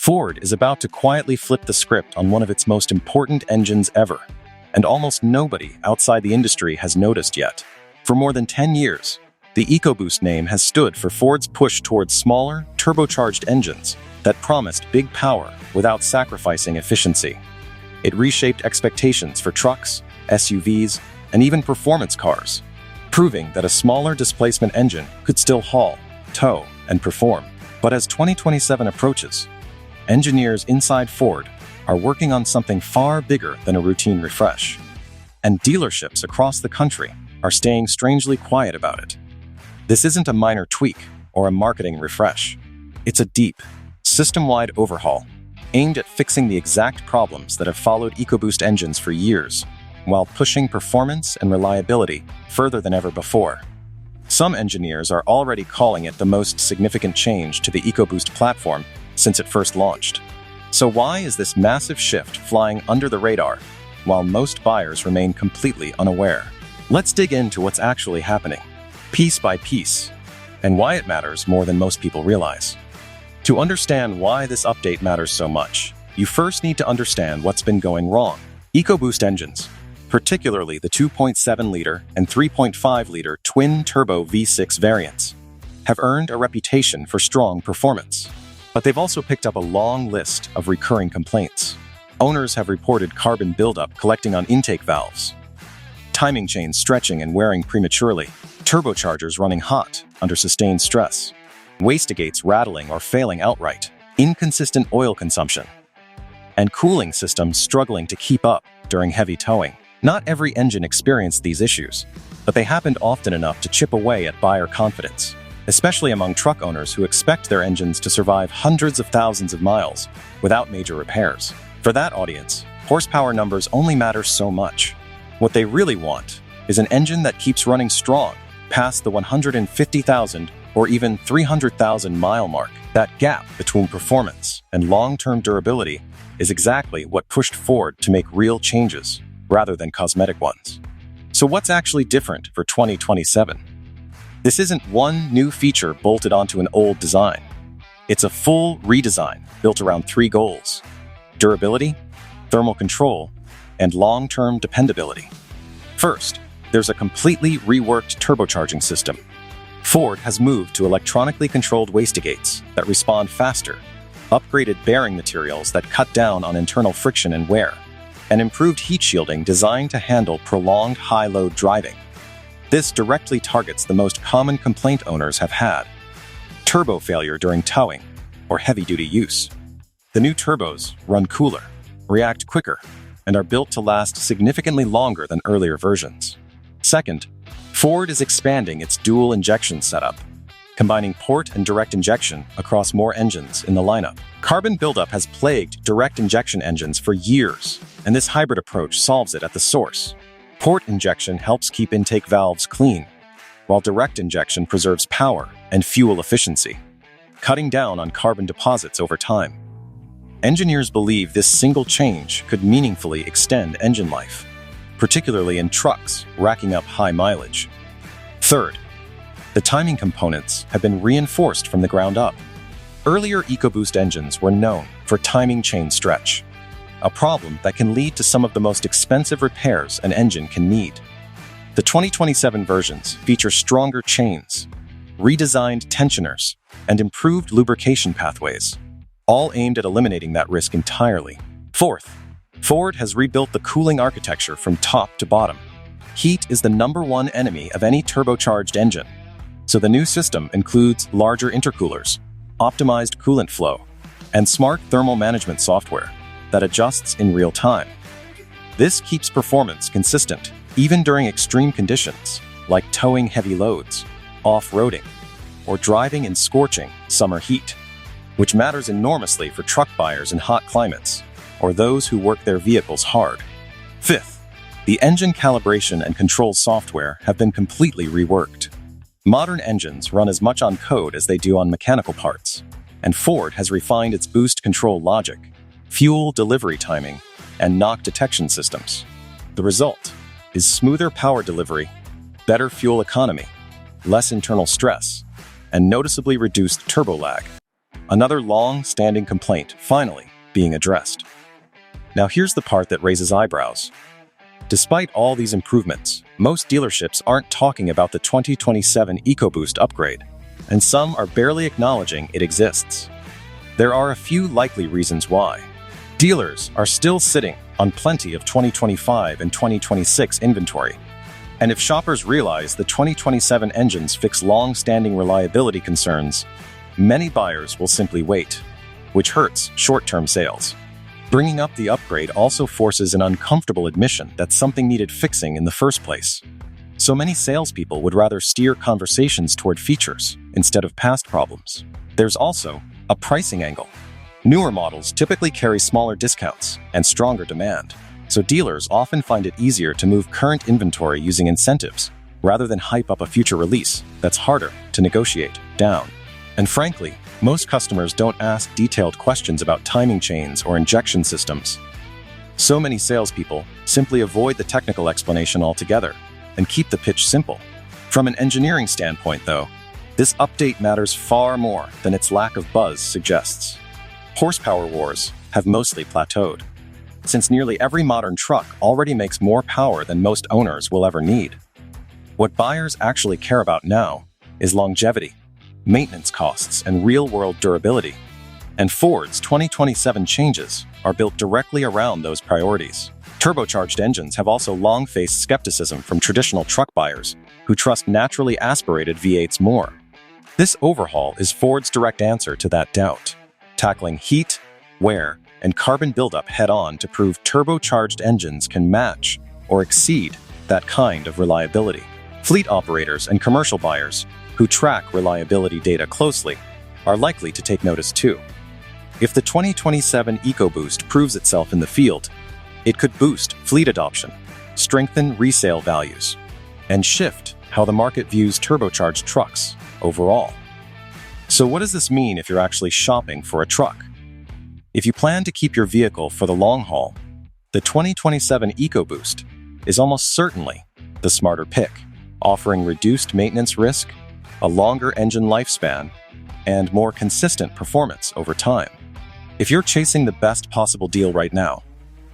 Ford is about to quietly flip the script on one of its most important engines ever, and almost nobody outside the industry has noticed yet. For more than 10 years, the EcoBoost name has stood for Ford's push towards smaller, turbocharged engines that promised big power without sacrificing efficiency. It reshaped expectations for trucks, SUVs, and even performance cars, proving that a smaller displacement engine could still haul, tow, and perform. But as 2027 approaches, engineers inside Ford are working on something far bigger than a routine refresh. And dealerships across the country are staying strangely quiet about it. This isn't a minor tweak or a marketing refresh. It's a deep, system-wide overhaul aimed at fixing the exact problems that have followed EcoBoost engines for years, while pushing performance and reliability further than ever before. Some engineers are already calling it the most significant change to the EcoBoost platform since it first launched. So why is this massive shift flying under the radar, while most buyers remain completely unaware? Let's dig into what's actually happening, piece by piece, and why it matters more than most people realize. To understand why this update matters so much, you first need to understand what's been going wrong. EcoBoost engines, particularly the 2.7-liter and 3.5-liter twin-turbo V6 variants, have earned a reputation for strong performance. But they've also picked up a long list of recurring complaints. Owners have reported carbon buildup collecting on intake valves, timing chains stretching and wearing prematurely, turbochargers running hot under sustained stress, wastegates rattling or failing outright, inconsistent oil consumption, and cooling systems struggling to keep up during heavy towing. Not every engine experienced these issues, but they happened often enough to chip away at buyer confidence, especially among truck owners who expect their engines to survive hundreds of thousands of miles without major repairs. For that audience, horsepower numbers only matter so much. What they really want is an engine that keeps running strong past the 150,000 or even 300,000 mile mark. That gap between performance and long-term durability is exactly what pushed Ford to make real changes rather than cosmetic ones. So what's actually different for 2027? This isn't one new feature bolted onto an old design. It's a full redesign built around three goals: durability, thermal control, and long-term dependability. First, there's a completely reworked turbocharging system. Ford has moved to electronically controlled wastegates that respond faster, upgraded bearing materials that cut down on internal friction and wear, and improved heat shielding designed to handle prolonged high-load driving. This directly targets the most common complaint owners have had: turbo failure during towing or heavy-duty use. The new turbos run cooler, react quicker, and are built to last significantly longer than earlier versions. Second, Ford is expanding its dual injection setup, combining port and direct injection across more engines in the lineup. Carbon buildup has plagued direct injection engines for years, and this hybrid approach solves it at the source. Port injection helps keep intake valves clean, while direct injection preserves power and fuel efficiency, cutting down on carbon deposits over time. Engineers believe this single change could meaningfully extend engine life, particularly in trucks racking up high mileage. Third, the timing components have been reinforced from the ground up. Earlier EcoBoost engines were known for timing chain stretch, a problem that can lead to some of the most expensive repairs an engine can need. The 2027 versions feature stronger chains, redesigned tensioners, and improved lubrication pathways, all aimed at eliminating that risk entirely. Fourth, Ford has rebuilt the cooling architecture from top to bottom. Heat is the #1 enemy of any turbocharged engine, so the new system includes larger intercoolers, optimized coolant flow, and smart thermal management software that adjusts in real time. This keeps performance consistent, even during extreme conditions, like towing heavy loads, off-roading, or driving in scorching summer heat, which matters enormously for truck buyers in hot climates, or those who work their vehicles hard. Fifth, the engine calibration and control software have been completely reworked. Modern engines run as much on code as they do on mechanical parts, and Ford has refined its boost control logic, fuel delivery timing, and knock detection systems. The result is smoother power delivery, better fuel economy, less internal stress, and noticeably reduced turbo lag. Another long-standing complaint finally being addressed. Now here's the part that raises eyebrows. Despite all these improvements, most dealerships aren't talking about the 2027 EcoBoost upgrade, and some are barely acknowledging it exists. There are a few likely reasons why. Dealers are still sitting on plenty of 2025 and 2026 inventory, and if shoppers realize the 2027 engines fix long-standing reliability concerns, many buyers will simply wait, which hurts short-term sales. Bringing up the upgrade also forces an uncomfortable admission that something needed fixing in the first place. So many salespeople would rather steer conversations toward features instead of past problems. There's also a pricing angle. Newer models typically carry smaller discounts and stronger demand, so dealers often find it easier to move current inventory using incentives rather than hype up a future release that's harder to negotiate down. And frankly, most customers don't ask detailed questions about timing chains or injection systems. So many salespeople simply avoid the technical explanation altogether and keep the pitch simple. From an engineering standpoint, though, this update matters far more than its lack of buzz suggests. Horsepower wars have mostly plateaued, since nearly every modern truck already makes more power than most owners will ever need. What buyers actually care about now is longevity, maintenance costs, and real-world durability. And Ford's 2027 changes are built directly around those priorities. Turbocharged engines have also long faced skepticism from traditional truck buyers who trust naturally aspirated V8s more. This overhaul is Ford's direct answer to that doubt, tackling heat, wear, and carbon buildup head-on to prove turbocharged engines can match or exceed that kind of reliability. Fleet operators and commercial buyers who track reliability data closely are likely to take notice too. If the 2027 EcoBoost proves itself in the field, it could boost fleet adoption, strengthen resale values, and shift how the market views turbocharged trucks overall. So what does this mean if you're actually shopping for a truck? If you plan to keep your vehicle for the long haul, the 2027 EcoBoost is almost certainly the smarter pick, offering reduced maintenance risk, a longer engine lifespan, and more consistent performance over time. If you're chasing the best possible deal right now,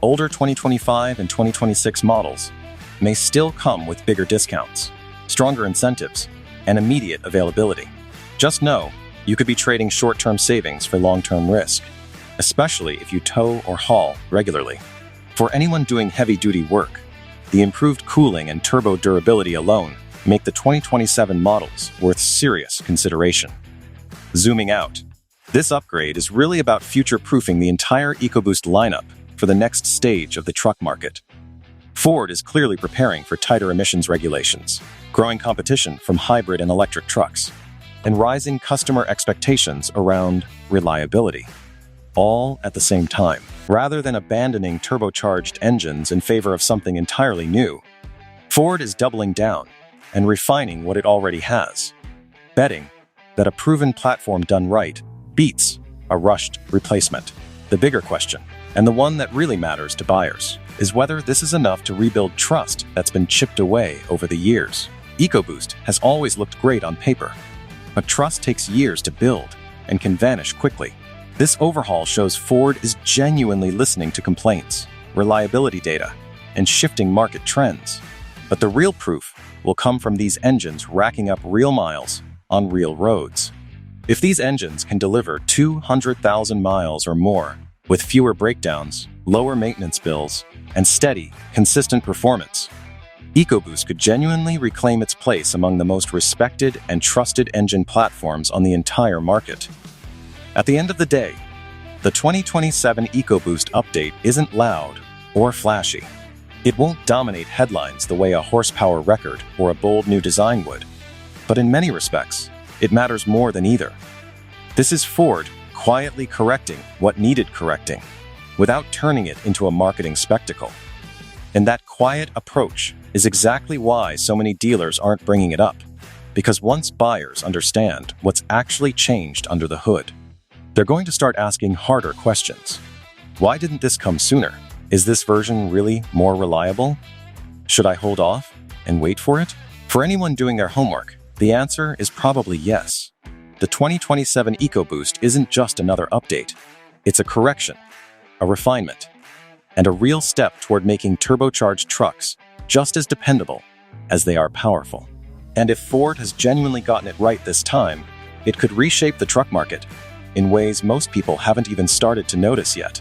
older 2025 and 2026 models may still come with bigger discounts, stronger incentives, and immediate availability. Just know you could be trading short-term savings for long-term risk, especially if you tow or haul regularly. For anyone doing heavy-duty work, the improved cooling and turbo durability alone make the 2027 models worth serious consideration. Zooming out, this upgrade is really about future-proofing the entire EcoBoost lineup for the next stage of the truck market. Ford is clearly preparing for tighter emissions regulations, growing competition from hybrid and electric trucks, and rising customer expectations around reliability, all at the same time. Rather than abandoning turbocharged engines in favor of something entirely new, Ford is doubling down and refining what it already has, betting that a proven platform done right beats a rushed replacement. The bigger question, and the one that really matters to buyers, is whether this is enough to rebuild trust that's been chipped away over the years. EcoBoost has always looked great on paper, but trust takes years to build and can vanish quickly. This overhaul shows Ford is genuinely listening to complaints, reliability data, and shifting market trends. But the real proof will come from these engines racking up real miles on real roads. If these engines can deliver 200,000 miles or more with fewer breakdowns, lower maintenance bills, and steady, consistent performance, EcoBoost could genuinely reclaim its place among the most respected and trusted engine platforms on the entire market. At the end of the day, the 2027 EcoBoost update isn't loud or flashy. It won't dominate headlines the way a horsepower record or a bold new design would, but in many respects, it matters more than either. This is Ford quietly correcting what needed correcting, without turning it into a marketing spectacle. And that quiet approach is exactly why so many dealers aren't bringing it up, because once buyers understand what's actually changed under the hood, they're going to start asking harder questions. Why didn't this come sooner? Is this version really more reliable? Should I hold off and wait for it? For anyone doing their homework, the answer is probably yes. The 2027 EcoBoost isn't just another update. It's a correction, a refinement, and a real step toward making turbocharged trucks just as dependable as they are powerful. And if Ford has genuinely gotten it right this time, it could reshape the truck market in ways most people haven't even started to notice yet.